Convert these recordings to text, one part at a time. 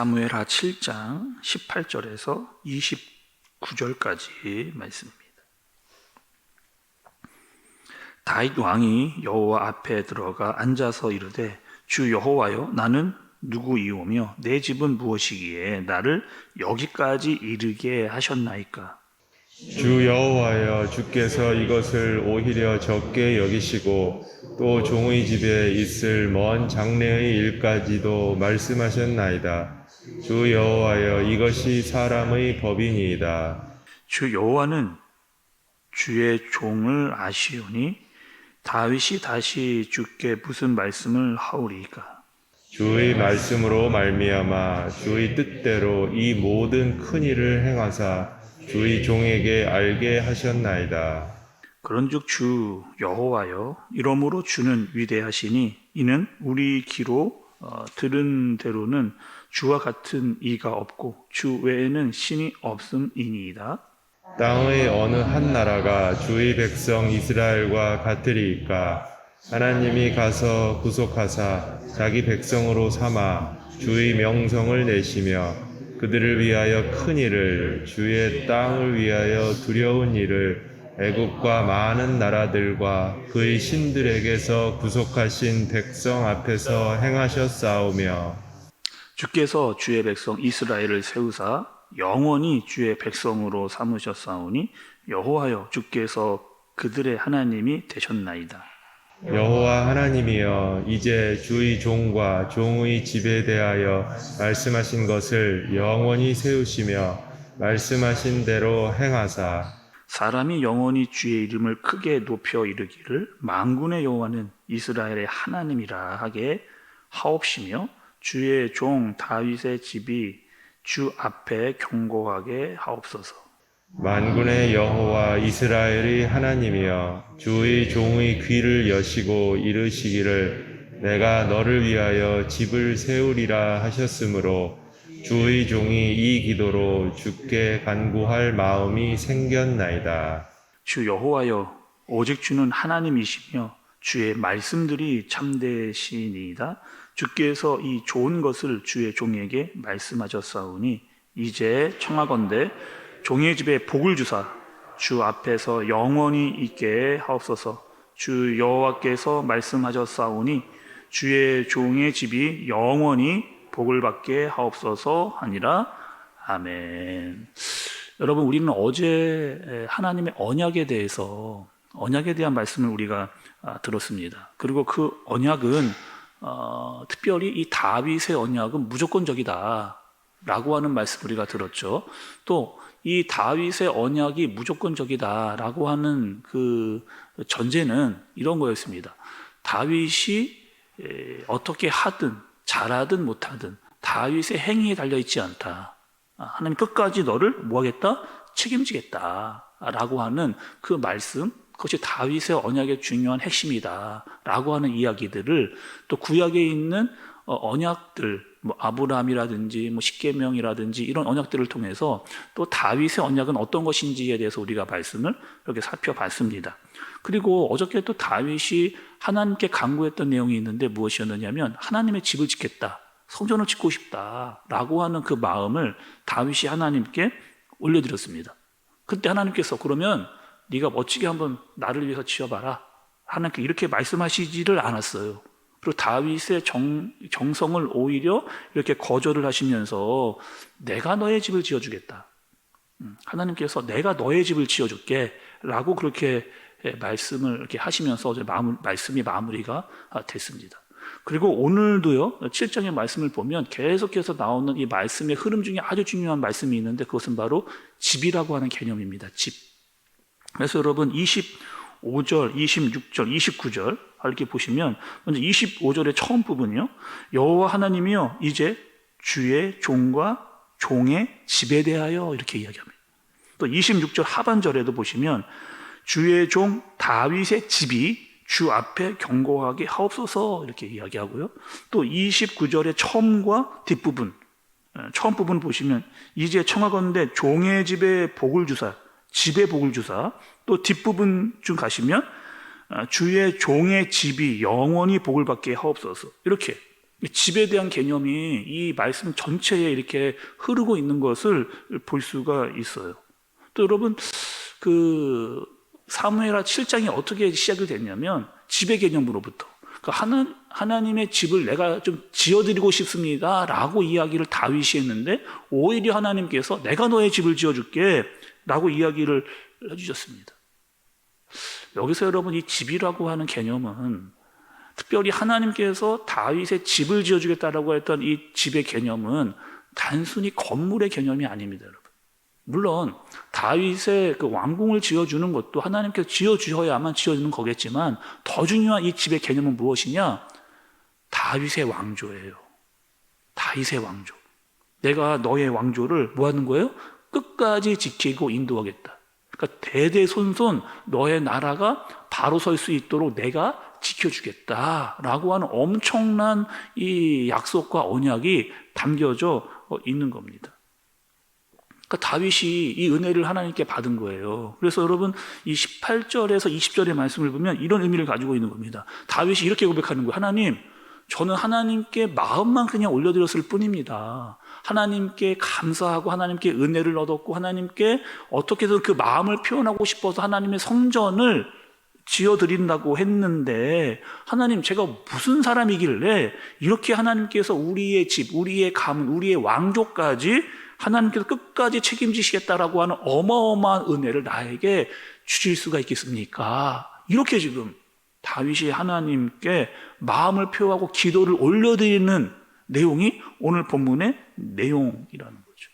사무엘하 7장 18절에서 29절까지 말씀입니다. 다윗 왕이 여호와 앞에 들어가 앉아서 이르되 주 여호와여 나는 누구이오며 내 집은 무엇이기에 나를 여기까지 이르게 하셨나이까. 주 여호와여 주께서 이것을 오히려 적게 여기시고 또 종의 집에 있을 먼 장래의 일까지도 말씀하셨나이다. 주 여호와여 이것이 사람의 법이니이다. 주 여호와는 주의 종을 아시오니 다윗이 다시 주께 무슨 말씀을 하오리이까. 주의 말씀으로 말미암아 주의 뜻대로 이 모든 큰 일을 행하사 주의 종에게 알게 하셨나이다. 그런즉 주 여호와여 이러므로 주는 위대하시니 이는 우리 귀로 들은 대로는 주와 같은 이가 없고 주 외에는 신이 없음이니이다. 땅의 어느 한 나라가 주의 백성 이스라엘과 같으리이까. 하나님이 가서 구속하사 자기 백성으로 삼아 주의 명성을 내시며 그들을 위하여 큰 일을 주의 땅을 위하여 두려운 일을 애국과 많은 나라들과 그의 신들에게서 구속하신 백성 앞에서 행하셨사오며 주께서 주의 백성 이스라엘을 세우사 영원히 주의 백성으로 삼으셨사오니 여호와여 주께서 그들의 하나님이 되셨나이다. 여호와 하나님이여 이제 주의 종과 종의 집에 대하여 말씀하신 것을 영원히 세우시며 말씀하신 대로 행하사 사람이 영원히 주의 이름을 크게 높여 이르기를 만군의 여호와는 이스라엘의 하나님이라 하게 하옵시며 주의 종 다윗의 집이 주 앞에 경고하게 하옵소서. 만군의 여호와 이스라엘의 하나님이여 주의 종의 귀를 여시고 이르시기를 내가 너를 위하여 집을 세우리라 하셨으므로 주의 종이 이 기도로 주께 간구할 마음이 생겼나이다. 주 여호와여 오직 주는 하나님이시며 주의 말씀들이 참되시니이다. 주께서 이 좋은 것을 주의 종에게 말씀하셨사오니 이제 청하건대 종의 집에 복을 주사 주 앞에서 영원히 있게 하옵소서. 주 여호와께서 말씀하셨사오니 주의 종의 집이 영원히 복을 받게 하옵소서 하니라. 아멘. 여러분, 우리는 어제 하나님의 언약에 대해서 언약에 대한 말씀을 우리가 들었습니다. 그리고 그 언약은 특별히 이 다윗의 언약은 무조건적이다 라고 하는 말씀 우리가 들었죠. 또 이 다윗의 언약이 무조건적이다라고 하는 그 전제는 이런 거였습니다. 다윗이 어떻게 하든 잘하든 못하든 다윗의 행위에 달려있지 않다. 하나님 끝까지 너를 뭐하겠다? 책임지겠다 라고 하는 그 말씀, 그것이 다윗의 언약의 중요한 핵심이다 라고 하는 이야기들을 또 구약에 있는 언약들, 뭐 아브라함이라든지 뭐 십계명이라든지 이런 언약들을 통해서 또 다윗의 언약은 어떤 것인지에 대해서 우리가 말씀을 이렇게 살펴봤습니다. 그리고 어저께 또 다윗이 하나님께 간구했던 내용이 있는데 무엇이었느냐면 하나님의 집을 짓겠다, 성전을 짓고 싶다라고 하는 그 마음을 다윗이 하나님께 올려드렸습니다. 그때 하나님께서 그러면 네가 멋지게 한번 나를 위해서 지어봐라, 하나님께 이렇게 말씀하시지를 않았어요. 그리고 다윗의 정성을 오히려 이렇게 거절을 하시면서 내가 너의 집을 지어주겠다. 하나님께서 내가 너의 집을 지어줄게 라고 그렇게 말씀을 이렇게 하시면서 어제 말씀이 마무리가 됐습니다. 그리고 오늘도요, 7장의 말씀을 보면 계속해서 나오는 이 말씀의 흐름 중에 아주 중요한 말씀이 있는데 그것은 바로 집이라고 하는 개념입니다. 집. 그래서 여러분 25절, 26절, 29절 이렇게 보시면 먼저 25절의 처음 부분이요. 여호와 하나님이여 이제 주의 종과 종의 집에 대하여 이렇게 이야기합니다. 또 26절 하반절에도 보시면 주의 종 다윗의 집이 주 앞에 경고하게 하옵소서 이렇게 이야기하고요. 또 29절의 처음과 뒷부분, 처음 부분 보시면 이제 청하건대 종의 집에 복을 주사, 집에 복을 주사. 또 뒷부분 좀 가시면 주의 종의 집이 영원히 복을 받게 하옵소서 이렇게 집에 대한 개념이 이 말씀 전체에 이렇게 흐르고 있는 것을 볼 수가 있어요. 또 여러분, 그 사무엘하 7장이 어떻게 시작이 됐냐면 집의 개념으로부터, 그러니까 하나님의 집을 내가 좀 지어드리고 싶습니다 라고 이야기를 다윗이 했는데, 오히려 하나님께서 내가 너의 집을 지어줄게 라고 이야기를 해주셨습니다. 여기서 여러분, 이 집이라고 하는 개념은 특별히 하나님께서 다윗의 집을 지어주겠다라고 했던 이 집의 개념은 단순히 건물의 개념이 아닙니다, 여러분. 물론 다윗의 그 왕궁을 지어주는 것도 하나님께서 지어주셔야만 지어주는 거겠지만, 더 중요한 이 집의 개념은 무엇이냐? 다윗의 왕조예요. 다윗의 왕조. 내가 너의 왕조를 뭐 하는 거예요? 끝까지 지키고 인도하겠다. 그러니까 대대손손 너의 나라가 바로 설 수 있도록 내가 지켜주겠다라고 하는 엄청난 이 약속과 언약이 담겨져 있는 겁니다. 그러니까 다윗이 이 은혜를 하나님께 받은 거예요. 그래서 여러분, 이 18절에서 20절의 말씀을 보면 이런 의미를 가지고 있는 겁니다. 다윗이 이렇게 고백하는 거예요. 하나님, 저는 하나님께 마음만 그냥 올려드렸을 뿐입니다. 하나님께 감사하고 하나님께 은혜를 얻었고 하나님께 어떻게든 그 마음을 표현하고 싶어서 하나님의 성전을 지어드린다고 했는데, 하나님, 제가 무슨 사람이길래 이렇게 하나님께서 우리의 집, 우리의 가문, 우리의 왕조까지 하나님께서 끝까지 책임지시겠다라고 하는 어마어마한 은혜를 나에게 주실 수가 있겠습니까? 이렇게 지금 다윗이 하나님께 마음을 표하고 기도를 올려드리는 내용이 오늘 본문의 내용이라는 거죠.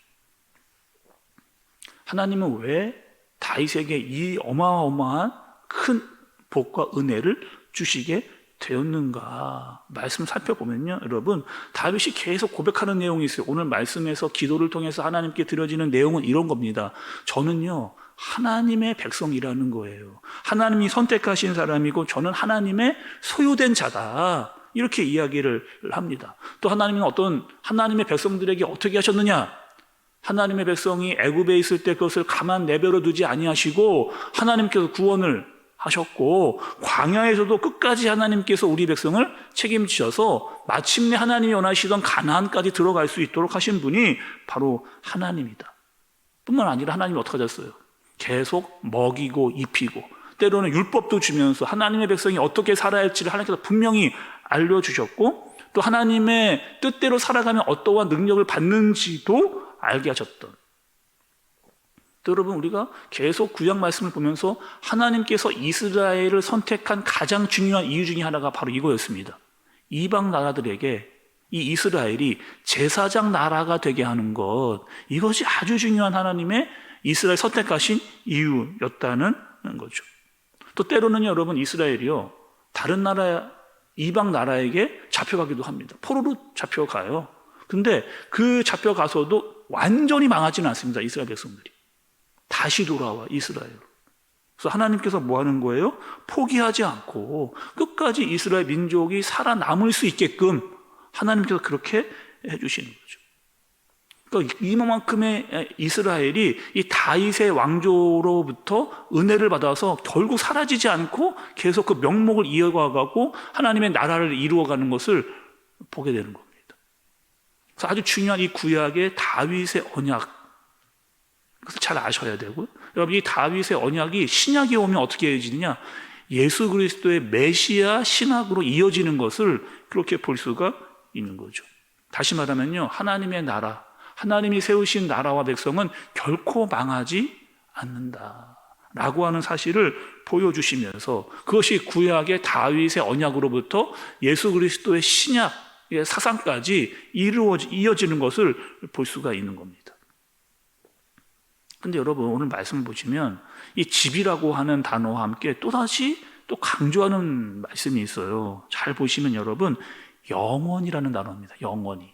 하나님은 왜 다윗에게 이 어마어마한 큰 복과 은혜를 주시게 되었는가? 말씀 살펴보면요, 여러분, 다윗이 계속 고백하는 내용이 있어요. 오늘 말씀에서 기도를 통해서 하나님께 드려지는 내용은 이런 겁니다. 저는요, 하나님의 백성이라는 거예요. 하나님이 선택하신 사람이고 저는 하나님의 소유된 자다, 이렇게 이야기를 합니다. 또 하나님은 어떤 하나님의 백성들에게 어떻게 하셨느냐? 하나님의 백성이 애굽에 있을 때 그것을 가만 내버려 두지 아니하시고 하나님께서 구원을 하셨고, 광야에서도 끝까지 하나님께서 우리 백성을 책임지셔서 마침내 하나님이 원하시던 가나안까지 들어갈 수 있도록 하신 분이 바로 하나님이다. 뿐만 아니라 하나님이 어떻게 하셨어요? 계속 먹이고 입히고, 때로는 율법도 주면서 하나님의 백성이 어떻게 살아야 할지를 하나님께서 분명히 알려주셨고, 또 하나님의 뜻대로 살아가면 어떠한 능력을 받는지도 알게 하셨던. 또 여러분, 우리가 계속 구약 말씀을 보면서 하나님께서 이스라엘을 선택한 가장 중요한 이유 중에 하나가 바로 이거였습니다. 이방 나라들에게 이 이스라엘이 제사장 나라가 되게 하는 것, 이것이 아주 중요한 하나님의 이스라엘 선택하신 이유였다는 거죠. 또 때로는 여러분, 이스라엘이요, 다른 나라, 이방 나라에게 잡혀가기도 합니다. 포로로 잡혀가요. 근데 그 잡혀가서도 완전히 망하지는 않습니다. 이스라엘 백성들이 다시 돌아와 이스라엘로. 그래서 하나님께서 뭐 하는 거예요? 포기하지 않고 끝까지 이스라엘 민족이 살아남을 수 있게끔 하나님께서 그렇게 해주시는 거죠. 그러니까 이만큼의 이스라엘이 이 다윗의 왕조로부터 은혜를 받아서 결국 사라지지 않고 계속 그 명목을 이어가고 하나님의 나라를 이루어가는 것을 보게 되는 겁니다. 그래서 아주 중요한 이 구약의 다윗의 언약, 그것을 잘 아셔야 되고요. 여러분, 이 다윗의 언약이 신약이 오면 어떻게 이어지느냐? 예수 그리스도의 메시아 신학으로 이어지는 것을 그렇게 볼 수가 있는 거죠. 다시 말하면요, 하나님의 나라, 하나님이 세우신 나라와 백성은 결코 망하지 않는다라고 하는 사실을 보여주시면서, 그것이 구약의 다윗의 언약으로부터 예수 그리스도의 신약의 사상까지 이어지는 것을 볼 수가 있는 겁니다. 근데 여러분, 오늘 말씀을 보시면 이 집이라고 하는 단어와 함께 또다시 또 강조하는 말씀이 있어요. 잘 보시면 여러분, 영원이라는 단어입니다. 영원히.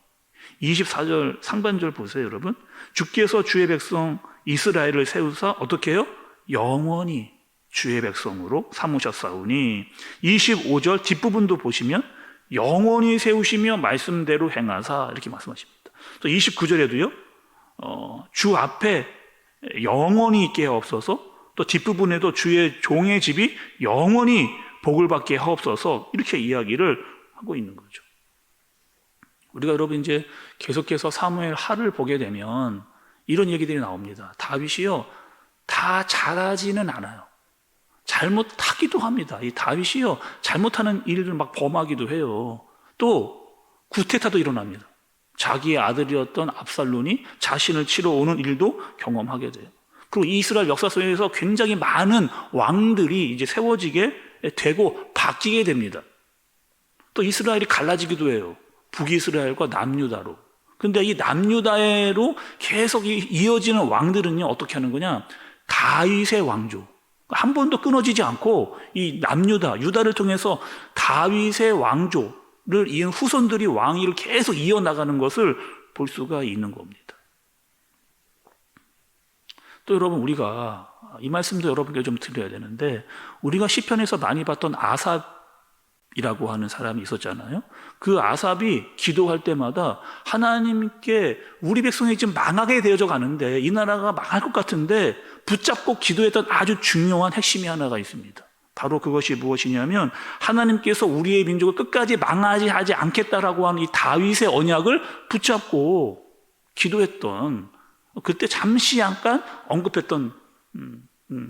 24절 상반절 보세요, 여러분. 주께서 주의 백성 이스라엘을 세우사 어떻게 해요? 영원히 주의 백성으로 삼으셨사오니. 25절 뒷부분도 보시면 영원히 세우시며 말씀대로 행하사, 이렇게 말씀하십니다. 또 29절에도요, 주 앞에 영원히 있게 하옵소서, 또 뒷부분에도 주의 종의 집이 영원히 복을 받게 하옵소서, 이렇게 이야기를 하고 있는 거죠. 우리가 여러분 이제 계속해서 사무엘 하를 보게 되면 이런 얘기들이 나옵니다. 다윗이요, 다 잘하지는 않아요. 잘못하기도 합니다. 이 다윗이요, 잘못하는 일을 막 범하기도 해요. 또 구테타도 일어납니다. 자기의 아들이었던 압살론이 자신을 치러 오는 일도 경험하게 돼요. 그리고 이스라엘 역사 속에서 굉장히 많은 왕들이 이제 세워지게 되고 바뀌게 됩니다. 또 이스라엘이 갈라지기도 해요. 북이스라엘과 남유다로. 근데 이 남유다로 계속 이어지는 왕들은요, 어떻게 하는 거냐? 다윗의 왕조. 한 번도 끊어지지 않고 이 남유다, 유다를 통해서 다윗의 왕조를 이은 후손들이 왕위를 계속 이어나가는 것을 볼 수가 있는 겁니다. 또 여러분, 우리가 이 말씀도 여러분께 좀 드려야 되는데, 우리가 시편에서 많이 봤던 아삽이라고 하는 사람이 있었잖아요. 그 아삽이 기도할 때마다 하나님께 우리 백성이 지금 망하게 되어져 가는데, 이 나라가 망할 것 같은데 붙잡고 기도했던 아주 중요한 핵심이 하나가 있습니다. 바로 그것이 무엇이냐면, 하나님께서 우리의 민족을 끝까지 망하지 하지 않겠다라고 하는 이 다윗의 언약을 붙잡고 기도했던, 그때 잠시 잠깐 언급했던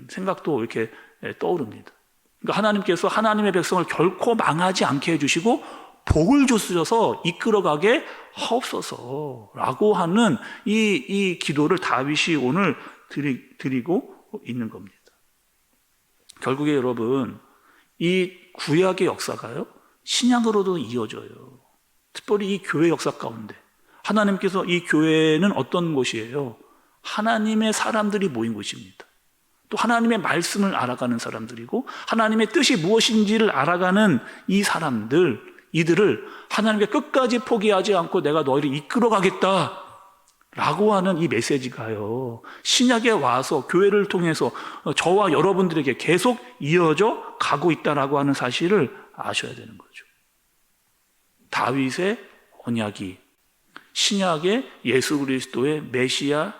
생각도 이렇게 떠오릅니다. 그러니까 하나님께서 하나님의 백성을 결코 망하지 않게 해주시고 복을 주셔서 이끌어가게 하옵소서라고 하는 이 기도를 다윗이 오늘 드리고 있는 겁니다. 결국에 여러분, 이 구약의 역사가요, 신약으로도 이어져요. 특별히 이 교회 역사 가운데 하나님께서 이 교회는 어떤 곳이에요? 하나님의 사람들이 모인 곳입니다. 또 하나님의 말씀을 알아가는 사람들이고, 하나님의 뜻이 무엇인지를 알아가는 이 사람들, 이들을 하나님께 끝까지 포기하지 않고 내가 너희를 이끌어가겠다 라고 하는 이 메시지가요, 신약에 와서 교회를 통해서 저와 여러분들에게 계속 이어져 가고 있다라고 하는 사실을 아셔야 되는 거죠. 다윗의 언약이 신약의 예수 그리스도의 메시아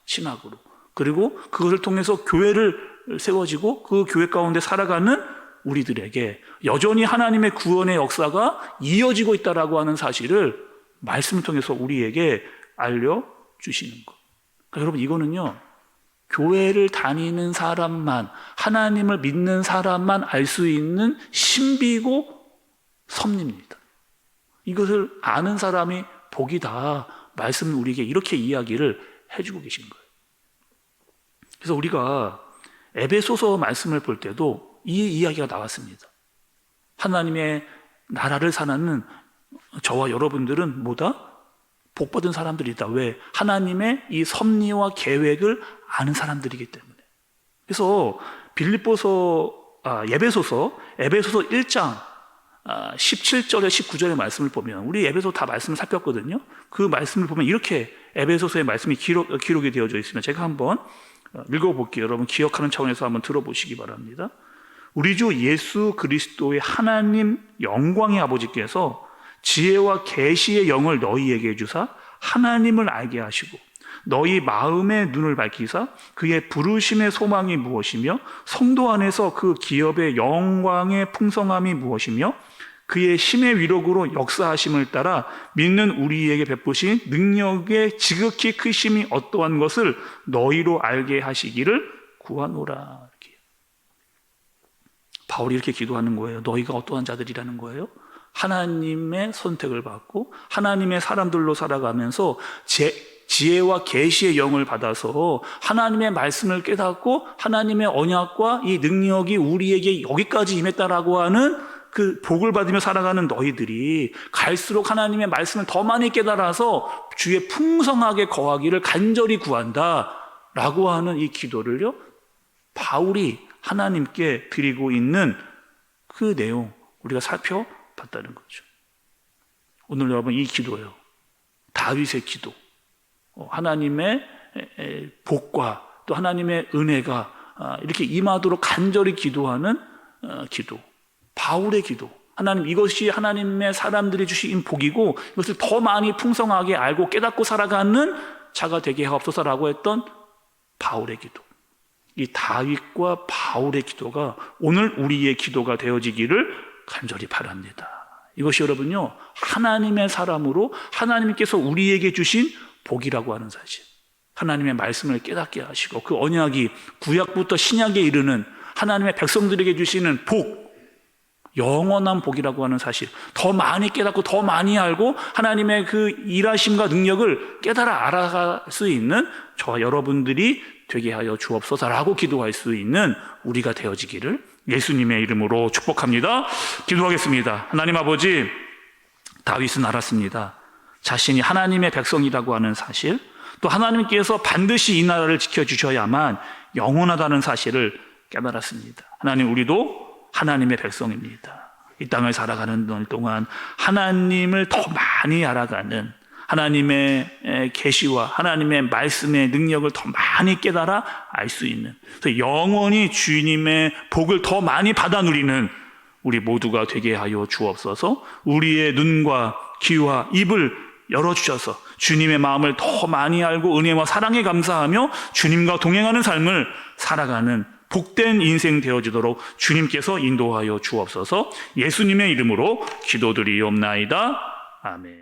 신학으로, 그리고 그것을 통해서 교회를 세워지고 그 교회 가운데 살아가는 우리들에게 여전히 하나님의 구원의 역사가 이어지고 있다라고 하는 사실을 말씀을 통해서 우리에게 알려주시는 것. 그러니까 여러분, 이거는요, 교회를 다니는 사람만, 하나님을 믿는 사람만 알 수 있는 신비고 섭리입니다. 이것을 아는 사람이 복이다. 말씀은 우리에게 이렇게 이야기를 해주고 계신 거예요. 그래서 우리가 에베소서 말씀을 볼 때도 이 이야기가 나왔습니다. 하나님의 나라를 사는 저와 여러분들은 뭐다? 복받은 사람들이다. 왜? 하나님의 이 섭리와 계획을 아는 사람들이기 때문에. 그래서 에베소서 1장 17절에 19절의 말씀을 보면, 우리 에베소 다 말씀을 살폈거든요. 그 말씀을 보면 이렇게 에베소서의 말씀이 기록이 되어져 있으면 제가 한번 읽어볼게요. 여러분 기억하는 차원에서 한번 들어보시기 바랍니다. 우리 주 예수 그리스도의 하나님 영광의 아버지께서 지혜와 계시의 영을 너희에게 주사 하나님을 알게 하시고, 너희 마음의 눈을 밝히사 그의 부르심의 소망이 무엇이며 성도 안에서 그 기업의 영광의 풍성함이 무엇이며 그의 심의 위력으로 역사하심을 따라 믿는 우리에게 베푸신 능력의 지극히 크심이 어떠한 것을 너희로 알게 하시기를 구하노라. 이렇게. 바울이 이렇게 기도하는 거예요. 너희가 어떠한 자들이라는 거예요? 하나님의 선택을 받고 하나님의 사람들로 살아가면서 지혜와 계시의 영을 받아서 하나님의 말씀을 깨닫고 하나님의 언약과 이 능력이 우리에게 여기까지 임했다라고 하는 그 복을 받으며 살아가는 너희들이 갈수록 하나님의 말씀을 더 많이 깨달아서 주의 풍성하게 거하기를 간절히 구한다라고 하는 이 기도를요, 바울이 하나님께 드리고 있는 그 내용 우리가 살펴봤다는 거죠. 오늘 여러분, 이 기도예요. 다윗의 기도. 하나님의 복과 또 하나님의 은혜가 이렇게 임하도록 간절히 기도하는 기도. 바울의 기도. 하나님, 이것이 하나님의 사람들이 주신 복이고 이것을 더 많이 풍성하게 알고 깨닫고 살아가는 자가 되게 하옵소서라고 했던 바울의 기도. 이 다윗과 바울의 기도가 오늘 우리의 기도가 되어지기를 간절히 바랍니다. 이것이 여러분요, 하나님의 사람으로 하나님께서 우리에게 주신 복이라고 하는 사실. 하나님의 말씀을 깨닫게 하시고 그 언약이 구약부터 신약에 이르는 하나님의 백성들에게 주시는 복, 영원한 복이라고 하는 사실, 더 많이 깨닫고 더 많이 알고 하나님의 그 일하심과 능력을 깨달아 알아갈 수 있는 저와 여러분들이 되게 하여 주옵소서라고 기도할 수 있는 우리가 되어지기를 예수님의 이름으로 축복합니다. 기도하겠습니다. 하나님 아버지, 다윗은 알았습니다. 자신이 하나님의 백성이라고 하는 사실, 또 하나님께서 반드시 이 나라를 지켜주셔야만 영원하다는 사실을 깨달았습니다. 하나님, 우리도 하나님의 백성입니다. 이 땅을 살아가는 동안 하나님을 더 많이 알아가는 하나님의 계시와 하나님의 말씀의 능력을 더 많이 깨달아 알 수 있는, 그래서 영원히 주님의 복을 더 많이 받아 누리는 우리 모두가 되게 하여 주옵소서. 우리의 눈과 귀와 입을 열어주셔서 주님의 마음을 더 많이 알고 은혜와 사랑에 감사하며 주님과 동행하는 삶을 살아가는 복된 인생 되어지도록 주님께서 인도하여 주옵소서. 예수님의 이름으로 기도드리옵나이다. 아멘.